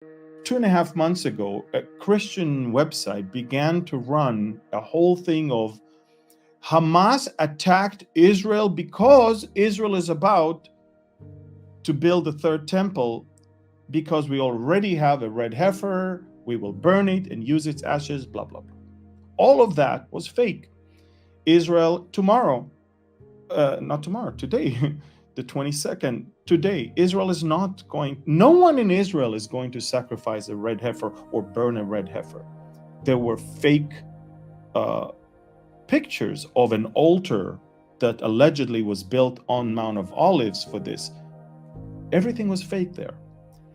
2.5 months ago, a Christian website began to run a whole thing of Hamas attacked Israel because Israel is about to build a third temple because we already have a red heifer, we will burn it and use its ashes, blah, blah, blah. All of that was fake. Israel today, the 22nd, today, Israel is not going, no one in Israel is going to sacrifice a red heifer or burn a red heifer. There were fake pictures of an altar that allegedly was built on Mount of Olives for this. Everything was fake there.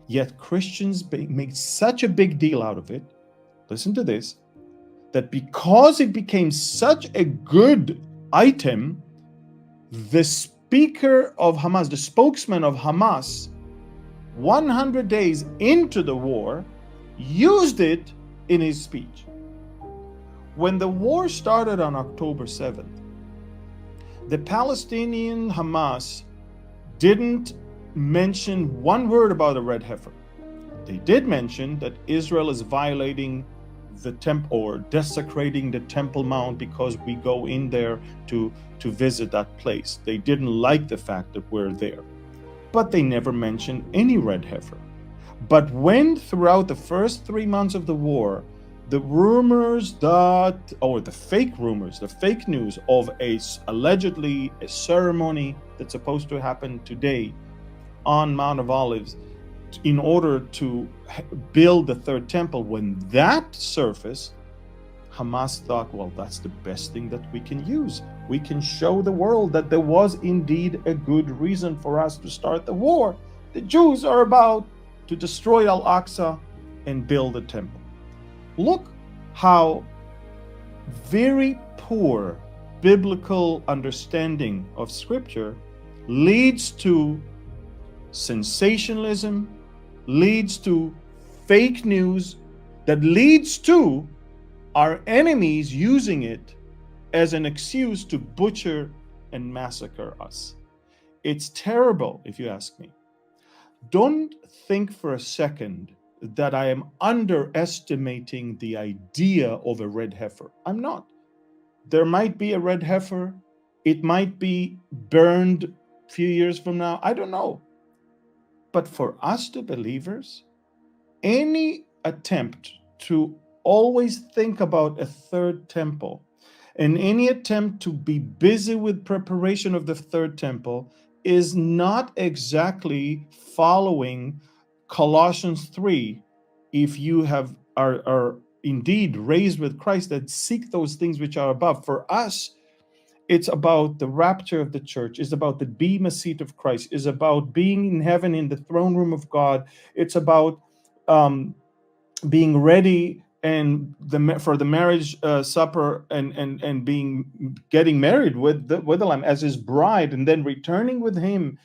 Yet Christians make such a big deal out of it, listen to this, that because it became such a good item, the speaker of Hamas, the spokesman of Hamas, 100 days into the war, used it in his speech. When the war started on October 7th, the Palestinian Hamas didn't mention one word about a red heifer. They did mention that Israel is violating the temple or desecrating the Temple Mount because we go in there to visit that place. They didn't like the fact that we're there, but they never mentioned any red heifer. But when throughout the first 3 months of the war, the rumors that, or the fake rumors, the fake news of allegedly a ceremony that's supposed to happen today on Mount of Olives in order to build the third temple, when that surfaced, Hamas thought, well, that's the best thing that we can use. We can show the world that there was indeed a good reason for us to start the war. The Jews are about to destroy Al-Aqsa and build a temple. Look how very poor biblical understanding of Scripture leads to sensationalism, leads to fake news, that leads to our enemies using it as an excuse to butcher and massacre us. It's terrible, if you ask me. Don't think for a second that I am underestimating the idea of a red heifer. I'm not. There might be a red heifer. It might be burned a few years from now. I don't know. But for us, the believers, any attempt to always think about a third temple and any attempt to be busy with preparation of the third temple is not exactly following Colossians 3. If you are indeed raised with Christ, that seek those things which are above. For us, it's about the rapture of the church. It's about the bema seat of Christ. It's about being in heaven in the throne room of God. It's about being ready and for the marriage supper and getting married with the Lamb as his bride, and then returning with him,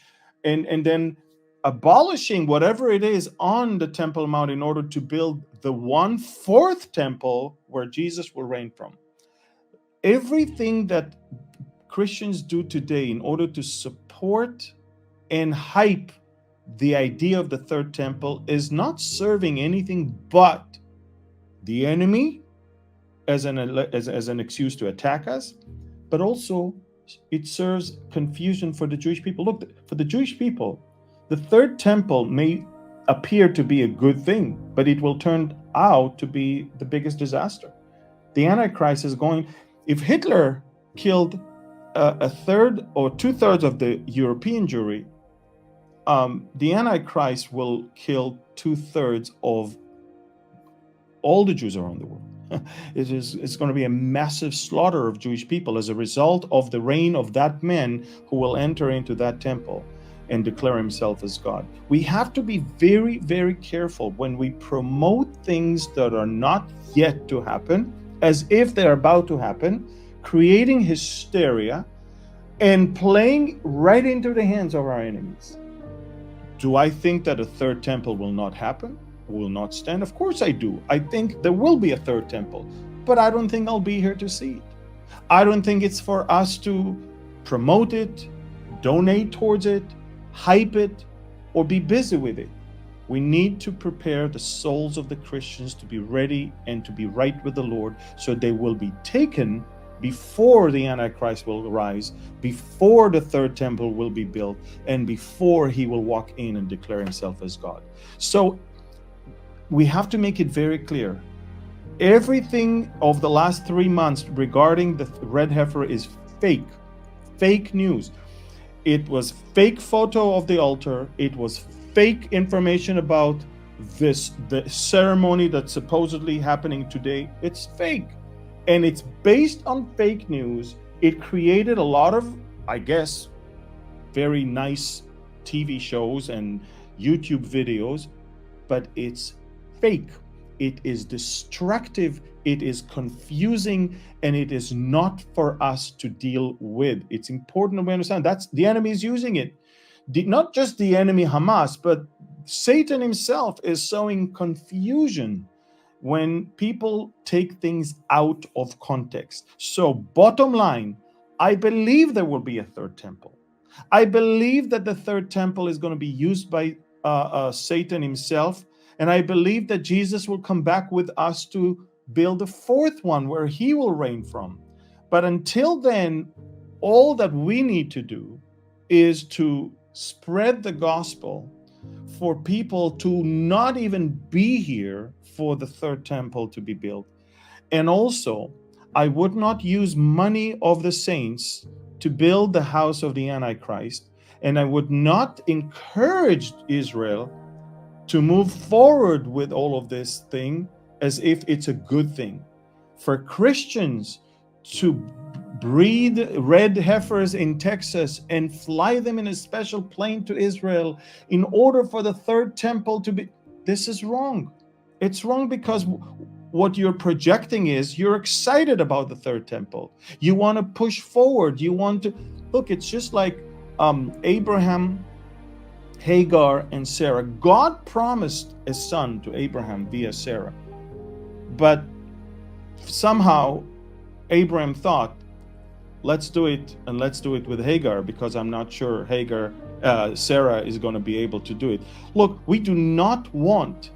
and then abolishing whatever it is on the Temple Mount in order to build the 1/4 temple where Jesus will reign from. Everything that Christians do today in order to support and hype the idea of the third temple is not serving anything but the enemy as an excuse to attack us, but also it serves confusion for the Jewish people. Look, for the Jewish people, the third temple may appear to be a good thing, but it will turn out to be the biggest disaster. The Antichrist is going, if Hitler killed a third or 2/3 of the European Jewry, the Antichrist will kill 2/3 of all the Jews around the world. It's going to be a massive slaughter of Jewish people as a result of the reign of that man who will enter into that temple and declare himself as God. We have to be very, very careful when we promote things that are not yet to happen as if they're about to happen, creating hysteria and playing right into the hands of our enemies. Do I think that a third temple will not happen? Will not stand? Of course I do. I think there will be a third temple, but I don't think I'll be here to see it. I don't think it's for us to promote it, donate towards it, hype it, or be busy with it. We need to prepare the souls of the Christians to be ready and to be right with the Lord, so they will be taken before the Antichrist will rise, before the third temple will be built, and before he will walk in and declare himself as God. So we have to make it very clear. Everything of the last 3 months regarding the red heifer is fake news. It was fake photo of the altar. It was fake information about the ceremony that's supposedly happening today. It's fake. And it's based on fake news. It created a lot of, I guess, very nice TV shows and YouTube videos, but it's fake. It is destructive, it is confusing, and it is not for us to deal with. It's important that we understand that's the enemy is using it. Not just the enemy Hamas, but Satan himself is sowing confusion when people take things out of context. So bottom line, I believe there will be a third temple. I believe that the third temple is going to be used by Satan himself. And I believe that Jesus will come back with us to build a fourth one where he will reign from. But until then, all that we need to do is to spread the gospel for people to not even be here for the third temple to be built. And also, I would not use money of the saints to build the house of the Antichrist. And I would not encourage Israel to move forward with all of this thing as if it's a good thing. For Christians to breed red heifers in Texas and fly them in a special plane to Israel in order for the third temple to be, this is wrong. It's wrong because what you're projecting is you're excited about the third temple. You want to push forward. You want to, look, it's just like Abraham, Hagar, and Sarah. God promised a son to Abraham via Sarah. But somehow Abraham thought, let's do it, and let's do it with Hagar, because I'm not sure Sarah is going to be able to do it. Look, we do not want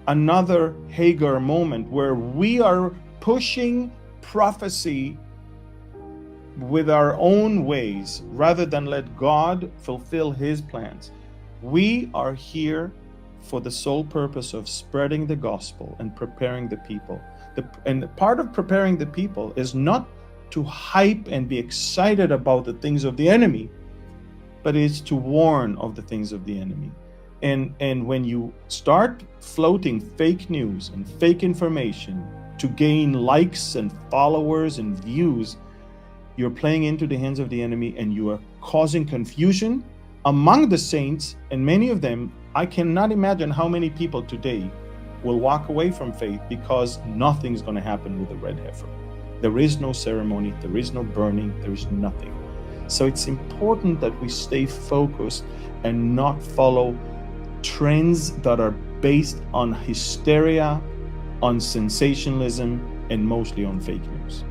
another Hagar moment where we are pushing prophecy with our own ways rather than let God fulfill his plans. We are here for the sole purpose of spreading the gospel and preparing the people. And part of preparing the people is not to hype and be excited about the things of the enemy, but it's to warn of the things of the enemy. And when you start floating fake news and fake information to gain likes and followers and views, you're playing into the hands of the enemy, and you are causing confusion among the saints. And many of them, I cannot imagine how many people today will walk away from faith because nothing's going to happen with the red heifer. There is no ceremony, there is no burning, there is nothing. So it's important that we stay focused and not follow trends that are based on hysteria, on sensationalism, and mostly on fake news.